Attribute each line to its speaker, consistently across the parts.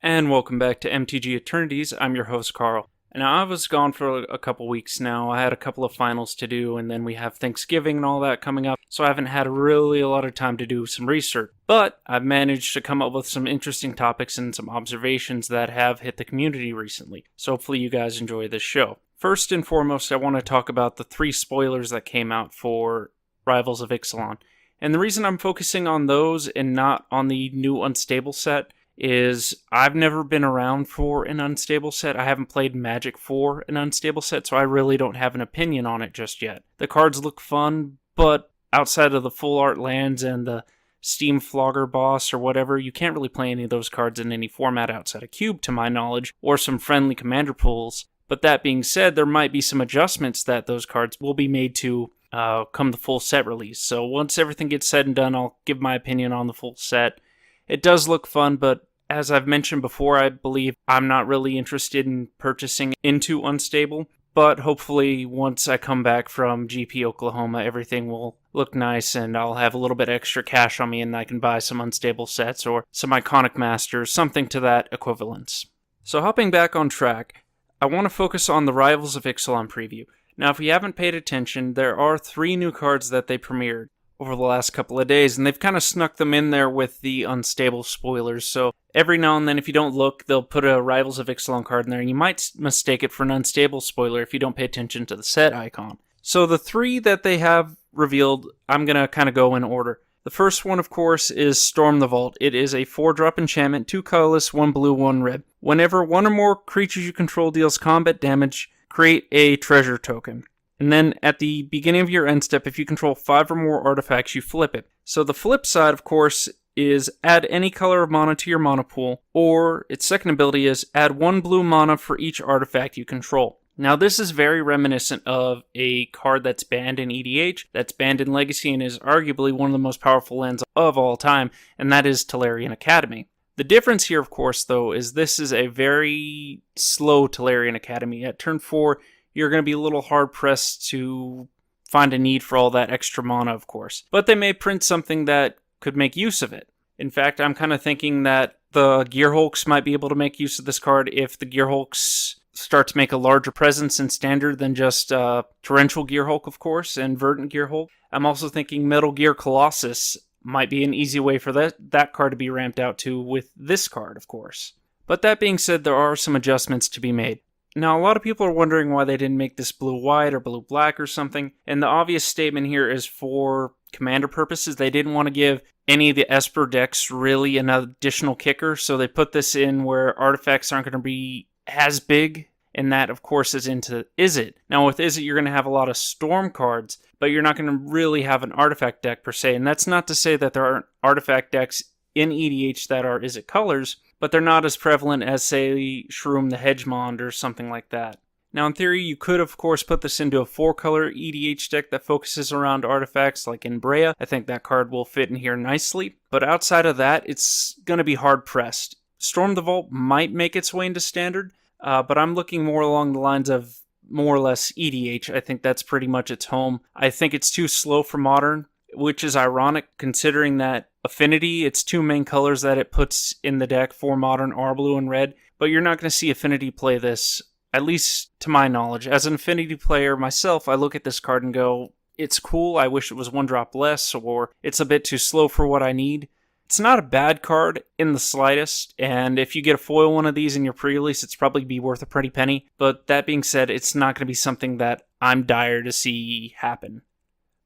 Speaker 1: And welcome back to MTG-Eternities. I'm your host, Carl. Now, I was gone for a couple weeks now. I had a couple of finals to do, and then we have Thanksgiving and all that coming up, so I haven't had really a lot of time to do some research. But I've managed to come up with some interesting topics and some observations that have hit the community recently, so hopefully you guys enjoy this show. First and foremost, I want to talk about the 3 spoilers that came out for Rivals of Ixalan. And the reason I'm focusing on those and not on the new Unstable set is I've never been around for an Unstable set. I haven't played Magic for an Unstable set, so I really don't have an opinion on it just yet. The cards look fun, but outside of the full art lands and the Steam Flogger boss or whatever, you can't really play any of those cards in any format outside of Cube, to my knowledge, or some friendly commander pools. But that being said, there might be some adjustments that those cards will be made to come the full set release. So once everything gets said and done, I'll give my opinion on the full set. It does look fun, but as I've mentioned before, I believe I'm not really interested in purchasing into Unstable, but hopefully once I come back from GP Oklahoma, everything will look nice and I'll have a little bit extra cash on me and I can buy some Unstable sets or some Iconic Masters, something to that equivalence. So hopping back on track, I want to focus on the Rivals of Ixalan preview. Now, if you haven't paid attention, there are 3 new cards that they premiered over the last couple of days, and they've kind of snuck them in there with the Unstable spoilers, so every now and then if you don't look, they'll put a Rivals of Ixalan card in there, and you might mistake it for an Unstable spoiler if you don't pay attention to the set icon. So the 3 that they have revealed, I'm going to kind of go in order. The first one, of course, is Storm the Vault. It is a 4-drop enchantment, 2 colorless, 1 blue, 1 red. Whenever 1 or more creatures you control deals combat damage, create a treasure token. And then at the beginning of your end step, if you control 5 or more artifacts, you flip it. So the flip side, of course, is add any color of mana to your mana pool, or its second ability is add 1 blue mana for each artifact you control. Now this is very reminiscent of a card that's banned in EDH, that's banned in Legacy, and is arguably one of the most powerful lands of all time, and that is Tolarian Academy. The difference here, of course, though, is this is a very slow Tolarian Academy. At turn 4, you're going to be a little hard-pressed to find a need for all that extra mana, of course. But they may print something that could make use of it. In fact, I'm kind of thinking that the Gearhulks might be able to make use of this card if the Gearhulks start to make a larger presence in Standard than just Torrential Gearhulk, of course, and Verdant Gearhulk. I'm also thinking Metal Gear Colossus might be an easy way for that card to be ramped out to with this card, of course. But that being said, there are some adjustments to be made. Now, a lot of people are wondering why they didn't make this blue-white or blue-black or something, and the obvious statement here is for commander purposes. They didn't want to give any of the Esper decks really an additional kicker, so they put this in where artifacts aren't going to be as big, and that, of course, is into Izzet. Now, with Izzet, you're going to have a lot of Storm cards, but you're not going to really have an artifact deck per se, and that's not to say that there aren't artifact decks in EDH that are Izzet colors, but they're not as prevalent as, say, Shroom the Hedgemond or something like that. Now, in theory, you could, of course, put this into a 4-color EDH deck that focuses around artifacts like Inbrea. I think that card will fit in here nicely. But outside of that, it's going to be hard-pressed. Storm the Vault might make its way into Standard, but I'm looking more along the lines of more or less EDH. I think that's pretty much its home. I think it's too slow for Modern, which is ironic considering that Affinity, its 2 main colors that it puts in the deck for Modern are blue and red, but you're not going to see Affinity play this, at least to my knowledge. As an Affinity player myself, I look at this card and go, it's cool, I wish it was 1 drop less, or it's a bit too slow for what I need. It's not a bad card in the slightest, and if you get a foil one of these in your pre-release, it's probably be worth a pretty penny, but that being said, it's not going to be something that I'm dire to see happen.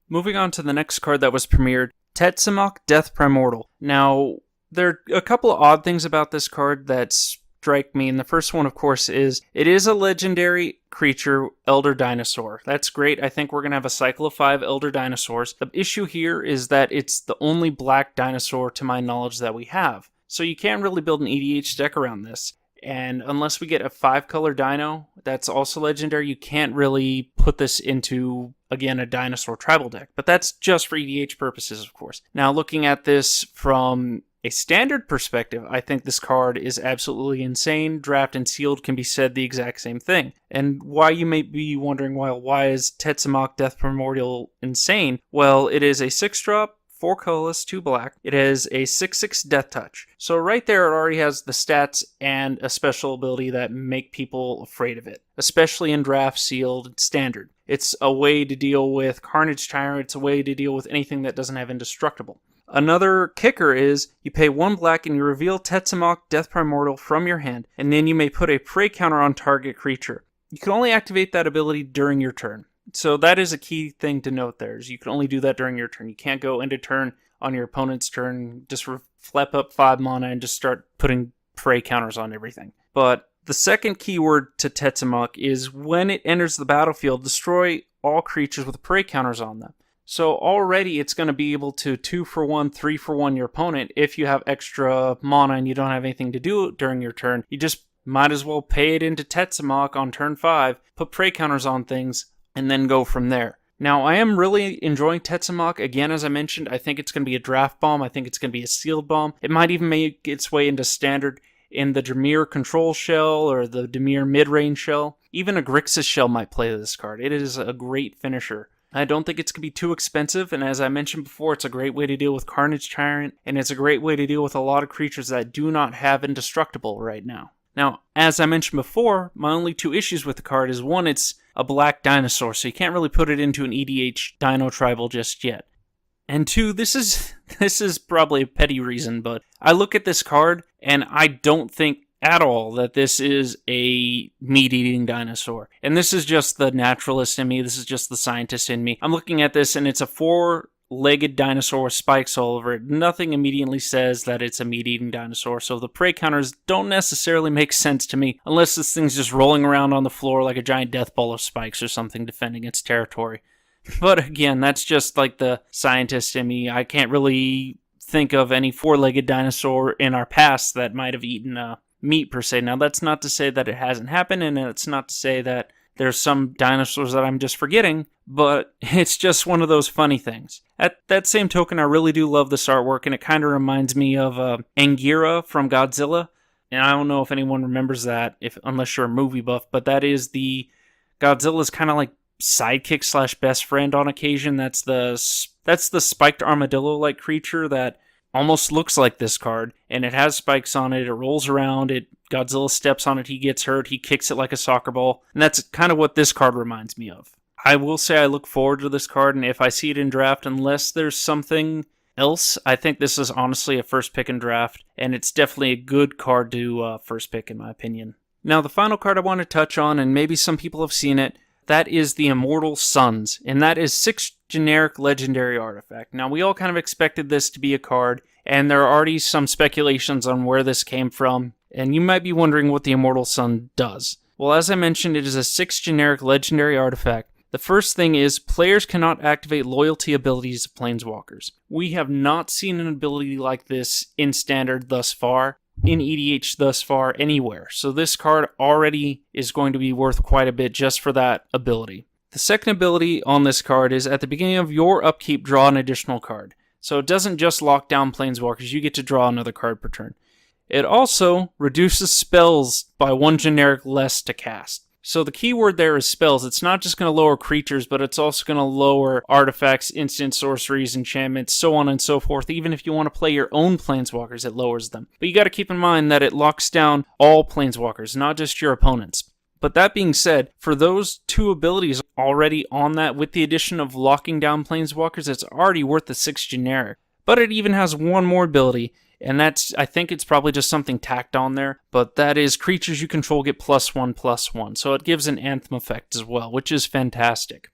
Speaker 1: Moving on to the next card that was premiered, Tetzimoc Death Primordial. Now, there are a couple of odd things about this card that strike me, and the first one, of course, is it is a legendary creature, Elder Dinosaur. That's great. I think we're going to have a cycle of 5 Elder Dinosaurs. The issue here is that it's the only black dinosaur, to my knowledge, that we have. So you can't really build an EDH deck around this. And unless we get a 5-color dino that's also legendary, you can't really put this into, again, a dinosaur tribal deck. But that's just for EDH purposes, of course. Now, looking at this from a Standard perspective, I think this card is absolutely insane. Draft and Sealed can be said the exact same thing. And why you may be wondering, well, why is Tetzimoc Death Primordial insane? Well, it is a 6-drop, 4 colorless, 2 black. It has a 6/6 Death Touch. So right there it already has the stats and a special ability that make people afraid of it, especially in draft, sealed, and standard. It's a way to deal with Carnage Tyrant. It's a way to deal with anything that doesn't have Indestructible. Another kicker is you pay 1 black and you reveal Tetzimoc Death Primordial from your hand, and then you may put a prey counter on target creature. You can only activate that ability during your turn. So that is a key thing to note there, is you can only do that during your turn. You can't go into turn on your opponent's turn, just flip up 5 mana and just start putting prey counters on everything. But the second keyword to Tetzimoc is when it enters the battlefield, destroy all creatures with prey counters on them. So already it's going to be able to 2-for-1, 3-for-1 your opponent. If you have extra mana and you don't have anything to do during your turn, you just might as well pay it into Tetzimoc on turn 5, put prey counters on things, and then go from there. Now, I am really enjoying Tetzimoc. Again, as I mentioned, I think it's going to be a draft bomb. I think it's going to be a sealed bomb. It might even make its way into standard in the Dimir control shell or the Dimir mid-range shell. Even a Grixis shell might play this card. It is a great finisher. I don't think it's going to be too expensive, and as I mentioned before, it's a great way to deal with Carnage Tyrant, and it's a great way to deal with a lot of creatures that do not have Indestructible right now. Now, as I mentioned before, my only 2 issues with the card is, 1, it's a black dinosaur, so you can't really put it into an EDH Dino Tribal just yet. And 2, this is probably a petty reason, but I look at this card, and I don't think at all that this is a meat-eating dinosaur. And this is just the naturalist in me, this is just the scientist in me. I'm looking at this, and it's a 4-legged dinosaur with spikes all over it. Nothing immediately says that it's a meat-eating dinosaur, so the prey counters don't necessarily make sense to me, unless this thing's just rolling around on the floor like a giant death ball of spikes or something defending its territory. But again, that's just like the scientist in me. I can't really think of any 4-legged dinosaur in our past that might have eaten meat per se. Now, that's not to say that it hasn't happened, and it's not to say that there's some dinosaurs that I'm just forgetting, but it's just one of those funny things. At that same token, I really do love this artwork, and it kind of reminds me of Anguirra from Godzilla. And I don't know if anyone remembers that, unless you're a movie buff, but that is the Godzilla's kind of like sidekick slash best friend on occasion. That's the spiked armadillo-like creature that almost looks like this card, and it has spikes on it. It rolls around. Godzilla steps on it. He gets hurt. He kicks it like a soccer ball, and that's kind of what this card reminds me of. I will say I look forward to this card, and if I see it in draft, unless there's something else, I think this is honestly a first pick in draft, and it's definitely a good card to first pick in my opinion. Now, the final card I want to touch on, and maybe some people have seen it, that is the Immortal Suns, and that is 6 generic legendary artifact. Now, we all kind of expected this to be a card, and there are already some speculations on where this came from, and you might be wondering what the Immortal Sun does. Well, as I mentioned, it is a 6 generic legendary artifact. The first thing is, players cannot activate loyalty abilities of Planeswalkers. We have not seen an ability like this in Standard thus far, in EDH thus far, anywhere. So this card already is going to be worth quite a bit just for that ability. The second ability on this card is, at the beginning of your upkeep, draw an additional card. So it doesn't just lock down Planeswalkers, you get to draw another card per turn. It also reduces spells by 1 generic less to cast. So the key word there is spells. It's not just going to lower creatures, but it's also going to lower artifacts, instant sorceries, enchantments, so on and so forth. Even if you want to play your own Planeswalkers, it lowers them. But you got to keep in mind that it locks down all Planeswalkers, not just your opponents. But that being said, for those 2 abilities already on that, with the addition of locking down Planeswalkers, it's already worth the 6 generic. But it even has 1 more ability, and I think it's probably just something tacked on there, but that is creatures you control get +1/+1, so it gives an Anthem effect as well, which is fantastic.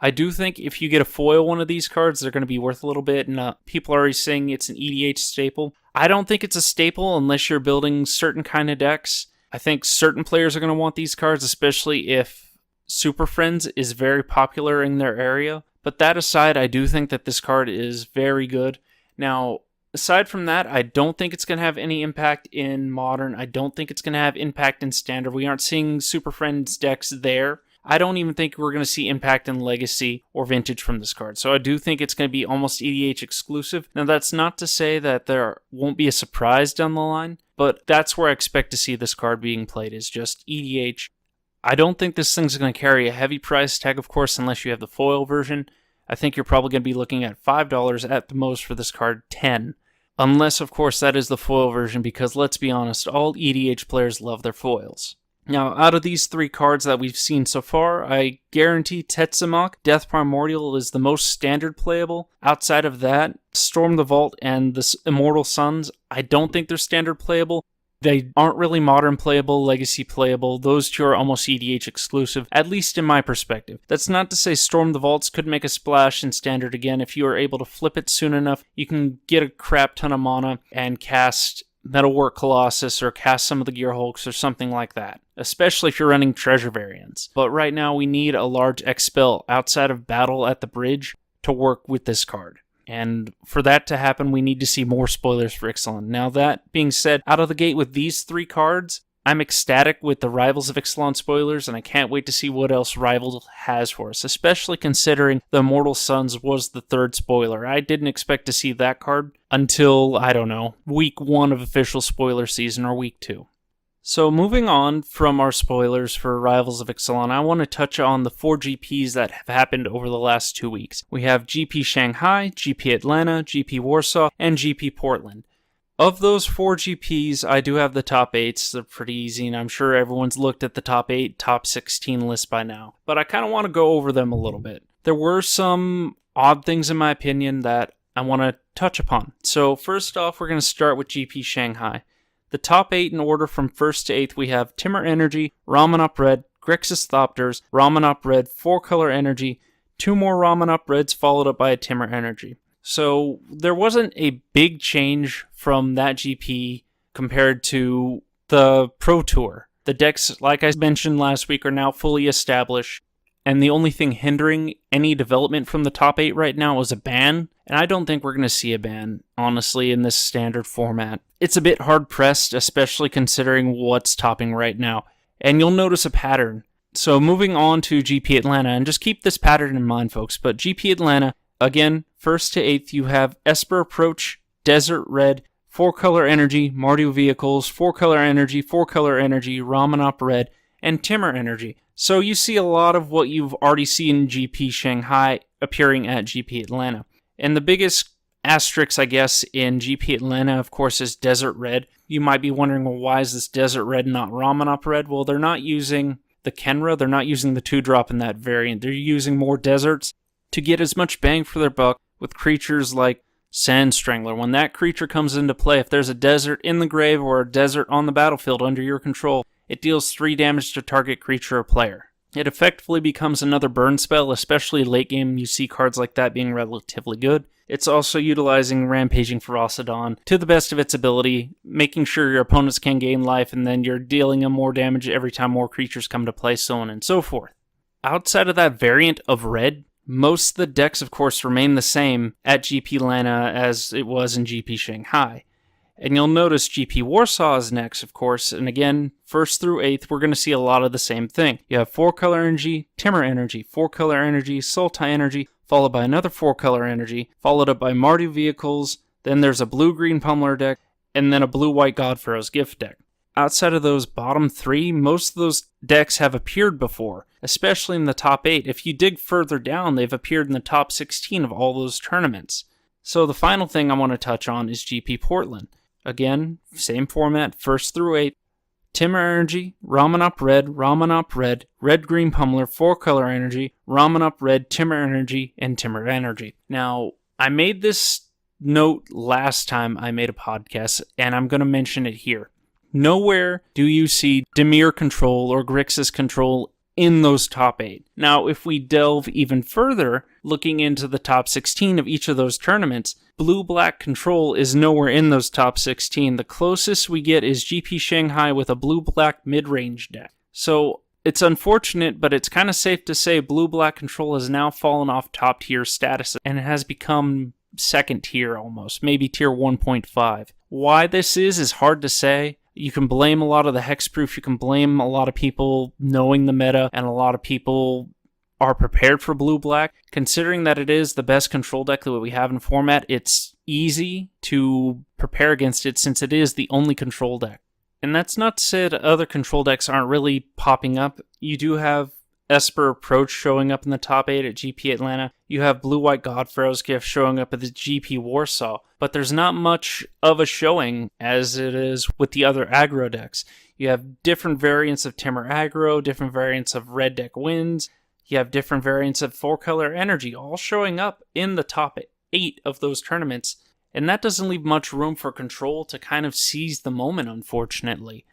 Speaker 1: I do think if you get a foil one of these cards, they're going to be worth a little bit, and people are already saying it's an EDH staple. I don't think it's a staple unless you're building certain kind of decks. I think certain players are going to want these cards, especially if Super Friends is very popular in their area. But that aside, I do think that this card is very good. Now, aside from that, I don't think it's going to have any impact in Modern. I don't think it's going to have impact in Standard. We aren't seeing Super Friends decks there. I don't even think we're going to see impact in Legacy or Vintage from this card. So I do think it's going to be almost EDH exclusive. Now, that's not to say that there won't be a surprise down the line, but that's where I expect to see this card being played, is just EDH. I don't think this thing's going to carry a heavy price tag, of course, unless you have the foil version. I think you're probably going to be looking at $5 at the most for this card, 10. Unless, of course, that is the foil version, because let's be honest, all EDH players love their foils. Now, out of these 3 cards that we've seen so far, I guarantee Tetzimoc, Death Primordial, is the most standard playable. Outside of that, Storm the Vault and the Immortal Suns, I don't think they're standard playable. They aren't really modern playable, legacy playable. Those 2 are almost EDH exclusive, at least in my perspective. That's not to say Storm the Vaults could make a splash in standard again. If you are able to flip it soon enough, you can get a crap ton of mana and cast Metalwork Colossus or cast some of the Gear Hulks or something like that, especially if you're running treasure variants. But right now we need a large X spell outside of Battle at the Bridge to work with this card. And for that to happen, we need to see more spoilers for Ixalan. Now that being said, out of the gate with these 3 cards, I'm ecstatic with the Rivals of Ixalan Spoilers, and I can't wait to see what else Rivals has for us, especially considering the Immortal Suns was the 3rd spoiler. I didn't expect to see that card until, I don't know, week 1 of official spoiler season or week 2. So moving on from our spoilers for Rivals of Ixalan, I want to touch on the 4 GPs that have happened over the last 2 weeks. We have GP Shanghai, GP Atlanta, GP Warsaw, and GP Portland. Of those 4 GPs, I do have the top 8s. They're pretty easy, and I'm sure everyone's looked at the top 8, top 16 list by now. But I kind of want to go over them a little bit. There were some odd things, in my opinion, that I want to touch upon. So first off, we're going to start with GP Shanghai. The top 8 in order from 1st to 8th, we have Timur Energy, Ramanop Red, Grixis Thopters, Ramanop Red, 4-color Energy, 2 more Ramanop Reds followed up by a Timur Energy. So there wasn't a big change from that GP compared to the Pro Tour. The decks, like I mentioned last week, are now fully established, and the only thing hindering any development from the top 8 right now is a ban, and I don't think we're going to see a ban, honestly, in this standard format. It's a bit hard-pressed, especially considering what's topping right now, and you'll notice a pattern. So moving on to GP Atlanta, and just keep this pattern in mind, folks, but GP Atlanta, again, 1st to 8th, you have Esper Approach, Desert Red, 4-color Energy, Mardu Vehicles, 4-color Energy, 4-color Energy, Ramanop Red, and Timur Energy. So you see a lot of what you've already seen in GP Shanghai appearing at GP Atlanta. And the biggest asterisk, I guess, in GP Atlanta, of course, is Desert Red. You might be wondering, well, why is this Desert Red not Ramanop Red? Well, they're not using the Kenra, they're not using the 2-drop in that variant. They're using more deserts to get as much bang for their buck with creatures like Sand Strangler. When that creature comes into play, if there's a desert in the grave or a desert on the battlefield under your control, it deals 3 damage to target creature or player. It effectively becomes another burn spell, especially late game. You see cards like that being relatively good. It's also utilizing Rampaging Ferocidon to the best of its ability, making sure your opponents can gain life, and then you're dealing them more damage every time more creatures come to play, so on and so forth. Outside of that variant of red, most of the decks, of course, remain the same at GP Atlanta as it was in GP Shanghai. And you'll notice GP Warsaw is next, of course, and again, 1st through 8th, we're going to see a lot of the same thing. You have 4-color Energy, Timur Energy, 4-color Energy, Sultai Energy, followed by another 4-color Energy, followed up by Mardu Vehicles, then there's a blue-green Pummeler deck, and then a blue-white Godpharaoh's Gift deck. Outside of those bottom 3, most of those decks have appeared before, especially in the top 8. If you dig further down, they've appeared in the top 16 of all those tournaments. So the final thing I want to touch on is GP Portland. Again, same format, 1st through 8th. Timur Energy, Ramanop Red, Red-Green Pummeler, 4-color Energy, Ramanop Red, Timur Energy, and Timur Energy. Now, I made this note last time I made a podcast, and I'm going to mention it here. Nowhere do you see Dimir control or Grixis control in those top 8. Now, if we delve even further, looking into the top 16 of each of those tournaments, blue-black control is nowhere in those top 16. The closest we get is GP Shanghai with a blue-black mid-range deck. So, it's unfortunate, but it's kind of safe to say blue-black control has now fallen off top-tier status and it has become second tier almost, maybe tier 1.5. Why this is hard to say. You can blame a lot of the hexproof, you can blame a lot of people knowing the meta, and a lot of people are prepared for blue-black. Considering that it is the best control deck that we have in format, it's easy to prepare against it since it is the only control deck. And that's not to say that other control decks aren't really popping up. You do have Esper Approach showing up in the top 8 at GP Atlanta. You have Blue-White Godfarrow's Gift showing up at the GP Warsaw. But there's not much of a showing as it is with the other aggro decks. You have different variants of Temur aggro, different variants of red deck wins. You have different variants of 4-color energy all showing up in the top 8 of those tournaments. And that doesn't leave much room for control to kind of seize the moment, unfortunately.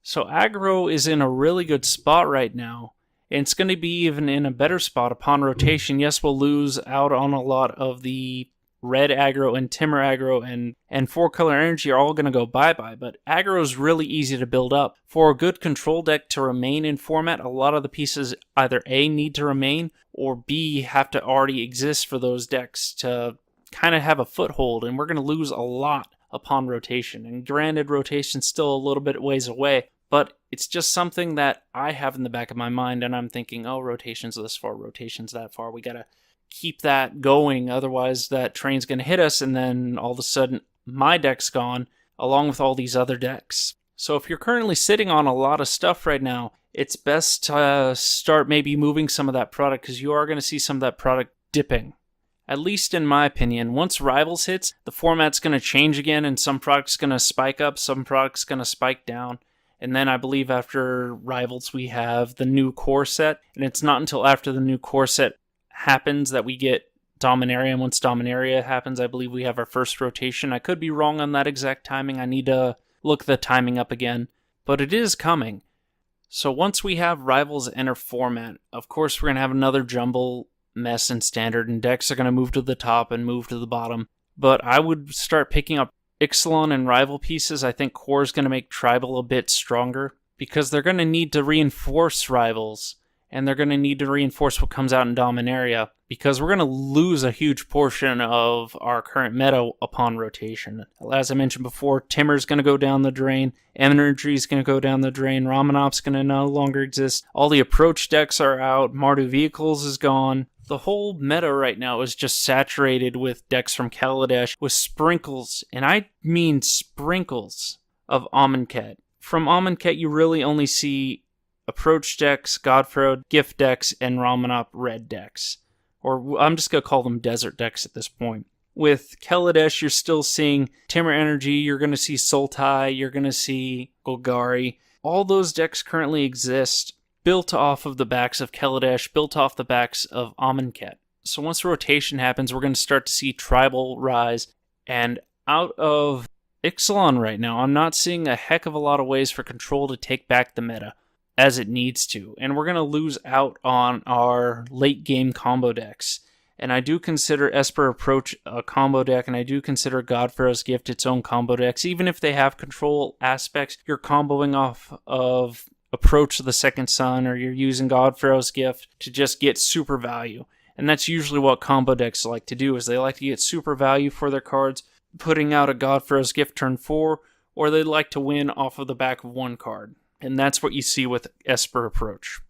Speaker 1: So aggro is in a really good spot right now. And it's going to be even in a better spot upon rotation. Yes, we'll lose out on a lot of the red aggro and Temur aggro and 4-color energy are all going to go bye-bye. But aggro is really easy to build up. For a good control deck to remain in format, a lot of the pieces either A, need to remain, or B, have to already exist for those decks to kind of have a foothold. And we're going to lose a lot upon rotation. And granted, rotation's still a little bit ways away. But it's just something that I have in the back of my mind, and I'm thinking, oh, rotation's this far, rotation's that far. We got to keep that going, otherwise that train's going to hit us, and then all of a sudden my deck's gone, along with all these other decks. So if you're currently sitting on a lot of stuff right now, it's best to start maybe moving some of that product, because you are going to see some of that product dipping. At least in my opinion. Once Rivals hits, the format's going to change again, and some product's going to spike up, some product's going to spike down. And then I believe after Rivals we have the new core set, and it's not until after the new core set happens that we get Dominaria, and once Dominaria happens, I believe we have our first rotation. I could be wrong on that exact timing. I need to look the timing up again, but it is coming. So once we have Rivals enter format, of course we're going to have another jumble mess in Standard, and decks are going to move to the top and move to the bottom. But I would start picking up Ixalan and Rival pieces. I think Core is going to make Tribal a bit stronger, because they're going to need to reinforce Rivals, and they're going to need to reinforce what comes out in Dominaria, because we're going to lose a huge portion of our current meta upon rotation. As I mentioned before, Timur's going to go down the drain, Energy's going to go down the drain, Ramanop's going to no longer exist, all the approach decks are out, Mardu Vehicles is gone. The whole meta right now is just saturated with decks from Kaladesh with sprinkles, and I mean sprinkles, of Amonkhet. From Amonkhet, you really only see approach decks, Godfarrow gift decks, and Ramanop red decks. Or I'm just going to call them desert decks at this point. With Kaladesh, you're still seeing Temur Energy, you're going to see Sultai, you're going to see Golgari. All those decks currently exist, built off of the backs of Kaladesh, built off the backs of Amonkhet. So once rotation happens, we're going to start to see Tribal rise. And out of Ixalan right now, I'm not seeing a heck of a lot of ways for Control to take back the meta as it needs to. And we're going to lose out on our late game combo decks. And I do consider Esper Approach a combo deck, and I do consider Godfarrow's Gift its own combo decks. Even if they have control aspects, you're comboing off of Approach of the Second Sun, or you're using Godfarrow's Gift to just get super value. And that's usually what combo decks like to do, is they like to get super value for their cards, putting out a Godfarrow's Gift turn 4, or they like to win off of the back of one card. And that's what you see with Esper Approach.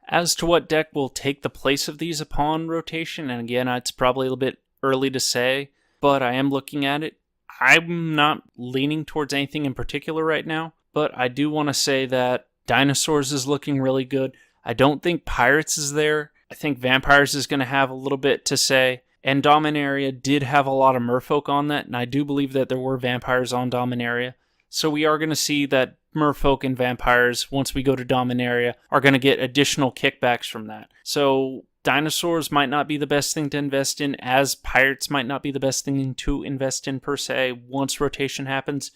Speaker 1: As to what deck will take the place of these upon rotation, and again, it's probably a little bit early to say, but I am looking at it. I'm not leaning towards anything in particular right now, but I do want to say that Dinosaurs is looking really good. I don't think Pirates is there. I think Vampires is going to have a little bit to say. And Dominaria did have a lot of merfolk on that, and I do believe that there were Vampires on Dominaria. So we are going to see that merfolk and Vampires, once we go to Dominaria, are going to get additional kickbacks from that. So Dinosaurs might not be the best thing to invest in, as Pirates might not be the best thing to invest in per se once rotation happens.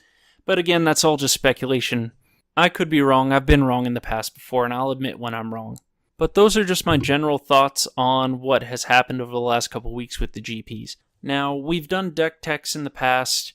Speaker 1: But again, that's all just speculation. I could be wrong. I've been wrong in the past before, and I'll admit when I'm wrong. But those are just my general thoughts on what has happened over the last couple weeks with the GPs. Now, we've done deck techs in the past,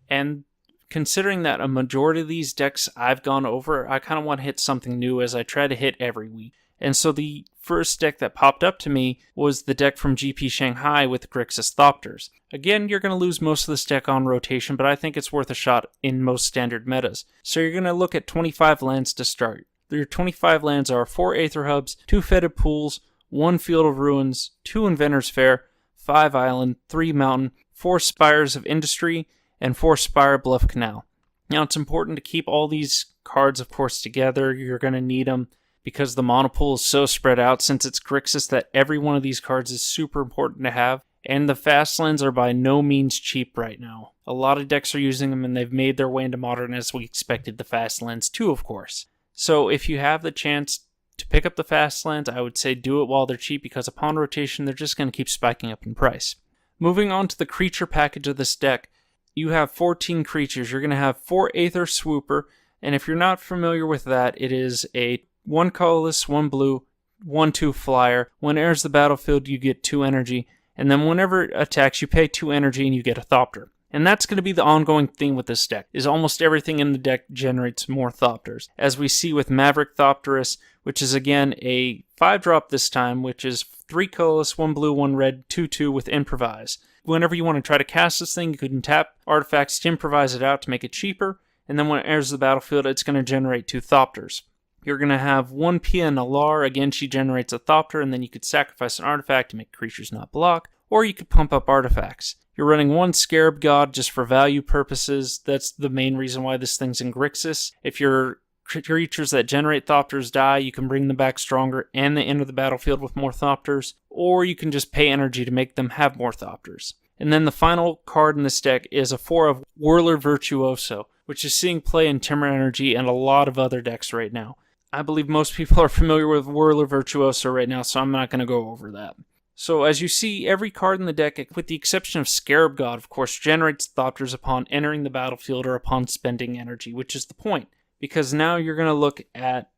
Speaker 1: and considering that a majority of these decks I've gone over, I kind of want to hit something new, as I try to hit every week. And so the first deck that popped up to me was the deck from GP Shanghai with Grixis Thopters. Again, you're going to lose most of this deck on rotation, but I think it's worth a shot in most standard metas. So you're going to look at 25 lands to start. Your 25 lands are 4 Aether Hubs, 2 Fetid Pools, 1 Field of Ruins, 2 Inventor's Fair, 5 Island, 3 Mountain, 4 Spires of Industry, and 4 Spire Bluff Canal. Now, it's important to keep all these cards, of course, together. You're going to need them. because the mana pool is so spread out since it's Grixis that every one of these cards is super important to have. And the fast lands are by no means cheap right now. A lot of decks are using them and they've made their way into Modern as we expected the fast lands too, of course. So if you have the chance to pick up the fast lands, I would say do it while they're cheap because upon rotation they're just going to keep spiking up in price. Moving on to the creature package of this deck, you have 14 creatures. You're going to have 4 Aether Swooper, and if you're not familiar with that, it is a 1 colorless, 1 blue, 1/2 flyer. When it enters the battlefield, you get 2 energy. And then whenever it attacks, you pay 2 energy and you get a Thopter. And that's going to be the ongoing theme with this deck, is almost everything in the deck generates more Thopters. As we see with Maverick Thopterus, which is again a 5-drop this time, which is 3 colorless, 1 blue, 1 red, 2/2 with Improvise. Whenever you want to try to cast this thing, you can tap artifacts to improvise it out to make it cheaper, and then when it enters the battlefield, it's going to generate 2 Thopters. You're going to have 1 Pia Nalar, again she generates a Thopter, and then you could sacrifice an artifact to make creatures not block, or you could pump up artifacts. You're running 1 Scarab God just for value purposes. That's the main reason why this thing's in Grixis. If your creatures that generate Thopters die, you can bring them back stronger and they enter the battlefield with more Thopters, or you can just pay energy to make them have more Thopters. And then the final card in this deck is a 4 of Whirler Virtuoso, which is seeing play in Timber Energy and a lot of other decks right now. I believe most people are familiar with Whirler Virtuoso right now, so I'm not going to go over that. So as you see, every card in the deck, with the exception of Scarab God, of course, generates Thopters upon entering the battlefield or upon spending energy, which is the point. Because now you're going to look at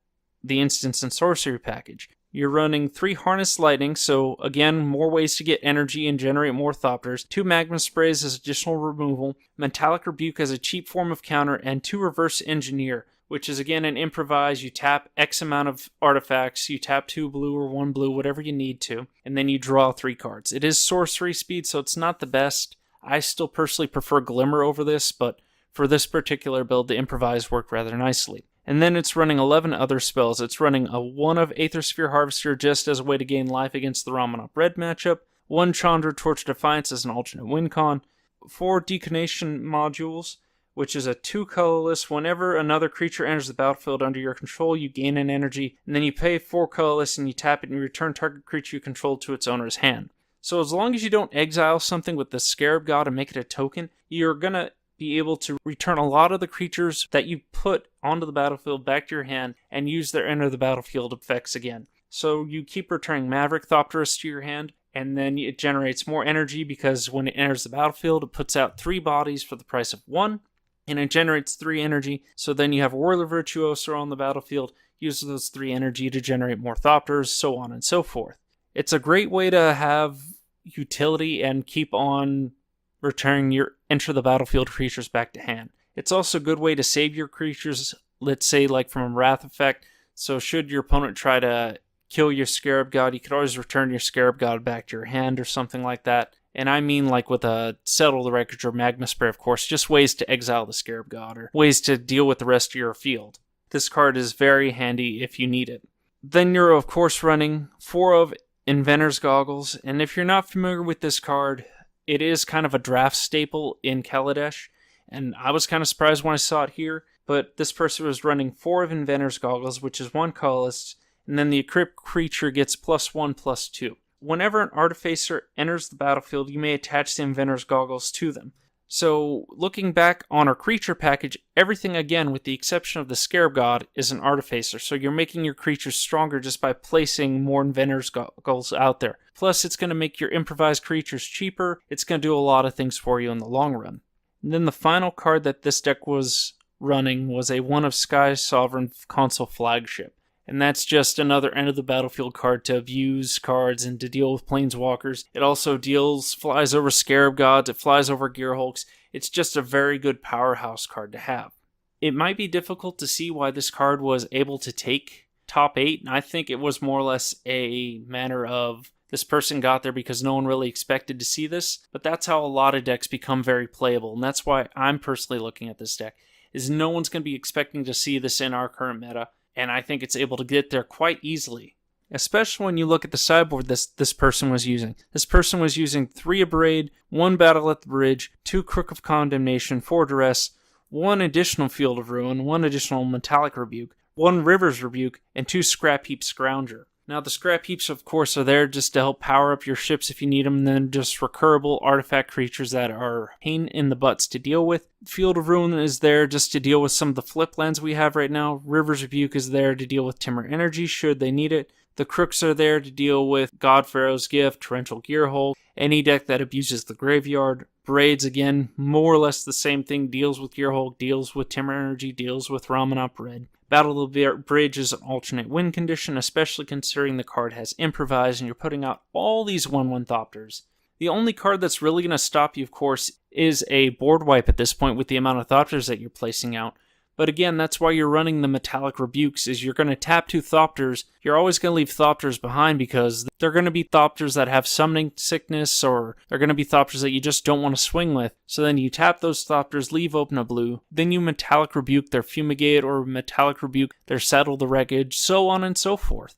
Speaker 1: the Instance and Sorcery package. You're running 3 Harness Lightning, so again, more ways to get energy and generate more Thopters, 2 Magma Sprays as additional removal, Metallic Rebuke as a cheap form of counter, and 2 Reverse Engineer, which is again an improvise. You tap X amount of artifacts, you tap 2 blue or 1 blue, whatever you need to, and then you draw 3 cards. It is sorcery speed, so it's not the best. I still personally prefer Glimmer over this, but for this particular build, the improvise worked rather nicely. And then it's running 11 other spells. It's running a 1 of Aether Sphere Harvester just as a way to gain life against the Ramanop Red matchup, 1 Chandra Torch Defiance as an alternate win con, 4 Deconation Modules, which is a 2 colorless. Whenever another creature enters the battlefield under your control, you gain an energy, and then you pay 4 colorless and you tap it and you return target creature you control to its owner's hand. So as long as you don't exile something with the Scarab God and make it a token, you're going to be able to return a lot of the creatures that you put onto the battlefield back to your hand and use their enter the battlefield effects again. So you keep returning Maverick Thopterus to your hand, and then it generates more energy because when it enters the battlefield, it puts out 3 bodies for the price of 1, and it generates 3 energy. So then you have Whirler Virtuoso on the battlefield, use those 3 energy to generate more Thopters, so on and so forth. It's a great way to have utility and keep on returning your enter the battlefield creatures back to hand. It's also a good way to save your creatures, let's say like from a Wrath effect. So should your opponent try to kill your Scarab God, you could always return your Scarab God back to your hand or something like that. And I mean like with a Settle the Wreckage or Magma Spray, of course, just ways to exile the Scarab God or ways to deal with the rest of your field. This card is very handy if you need it. Then you're of course running 4 of Inventor's Goggles, and if you're not familiar with this card, it is kind of a draft staple in Kaladesh, and I was kind of surprised when I saw it here, but this person was running 4 of Inventor's Goggles, which is 1 colorless, and then the equipped creature gets +1/+2. Whenever an Artificer enters the battlefield, you may attach the Inventor's Goggles to them. So, looking back on our creature package, everything again, with the exception of the Scarab God, is an Artificer. So you're making your creatures stronger just by placing more Inventor's Goggles out there. Plus, it's going to make your improvised creatures cheaper. It's going to do a lot of things for you in the long run. And then the final card that this deck was running was a 1 of Sky Sovereign Console Flagship. And that's just another end of the battlefield card to abuse cards and to deal with planeswalkers. It also flies over Scarab Gods, it flies over Gearhulks. It's just a very good powerhouse card to have. It might be difficult to see why this card was able to take top 8, and I think it was more or less a matter of this person got there because no one really expected to see this, but that's how a lot of decks become very playable, and that's why I'm personally looking at this deck, is no one's going to be expecting to see this in our current meta. And I think it's able to get there quite easily. Especially when you look at the sideboard this person was using. This person was using 3 Abrade, 1 Battle at the Bridge, 2 Crook of Condemnation, 4 Duress, 1 additional Field of Ruin, 1 additional Metallic Rebuke, 1 Rivers Rebuke, and 2 Scrap Heap Scrounger. Now, the Scrap Heaps, of course, are there just to help power up your ships if you need them, and then just recurable artifact creatures that are pain in the butts to deal with. Field of Ruin is there just to deal with some of the flip lands we have right now. Rivers Rebuke is there to deal with Timber Energy should they need it. The Crooks are there to deal with God Pharaoh's Gift, Torrential Gearhole, any deck that abuses the graveyard. Braids, again, more or less the same thing, deals with Gearhole, deals with Timber Energy, deals with Ramanop Red. Battle of the Bridge is an alternate win condition, especially considering the card has Improvise and you're putting out all these 1/1 Thopters. The only card that's really going to stop you, of course, is a board wipe at this point with the amount of Thopters that you're placing out. But again, that's why you're running the Metallic Rebukes, is you're going to tap 2 Thopters. You're always going to leave Thopters behind because they're going to be Thopters that have Summoning Sickness, or they're going to be Thopters that you just don't want to swing with. So then you tap those Thopters, leave open a blue, then you Metallic Rebuke their Fumigate or Metallic Rebuke their Settle the Wreckage, so on and so forth.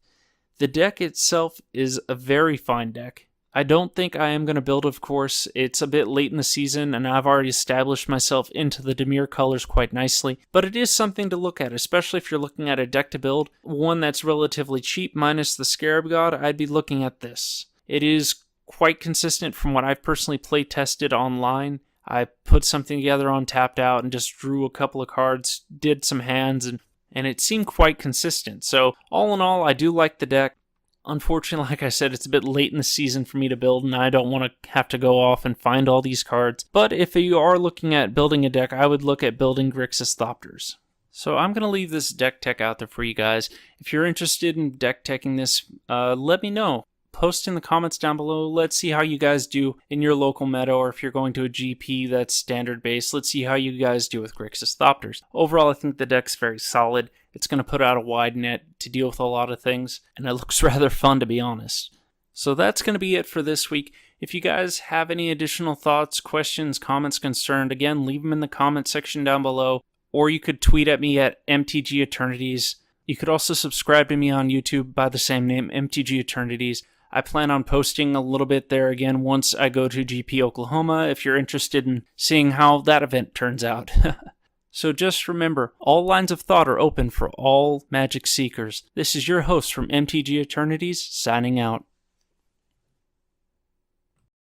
Speaker 1: The deck itself is a very fine deck. I don't think I am going to build, of course. It's a bit late in the season, and I've already established myself into the Dimir colors quite nicely. But it is something to look at, especially if you're looking at a deck to build. One that's relatively cheap, minus the Scarab God, I'd be looking at this. It is quite consistent from what I've personally play tested online. I put something together on Tapped Out and just drew a couple of cards, did some hands, and it seemed quite consistent. So all in all, I do like the deck. Unfortunately, like I said, it's a bit late in the season for me to build, and I don't want to have to go off and find all these cards. But if you are looking at building a deck, I would look at building Grixis Thopters. So I'm going to leave this deck tech out there for you guys. If you're interested in deck teching this, let me know. Post in the comments down below. Let's see how you guys do in your local meta, or if you're going to a GP that's standard base, let's see how you guys do with Grixis Thopters. Overall, I think the deck's very solid. It's going to put out a wide net to deal with a lot of things, and it looks rather fun, to be honest. So that's going to be it for this week. If you guys have any additional thoughts, questions, comments, concerns, again, leave them in the comment section down below, or you could tweet at me at MTG-Eternities. You could also subscribe to me on YouTube by the same name, MTG-Eternities. I plan on posting a little bit there again once I go to GP Oklahoma, if you're interested in seeing how that event turns out. So just remember, all lines of thought are open for all Magic seekers. This is your host from MTG Eternities, signing out.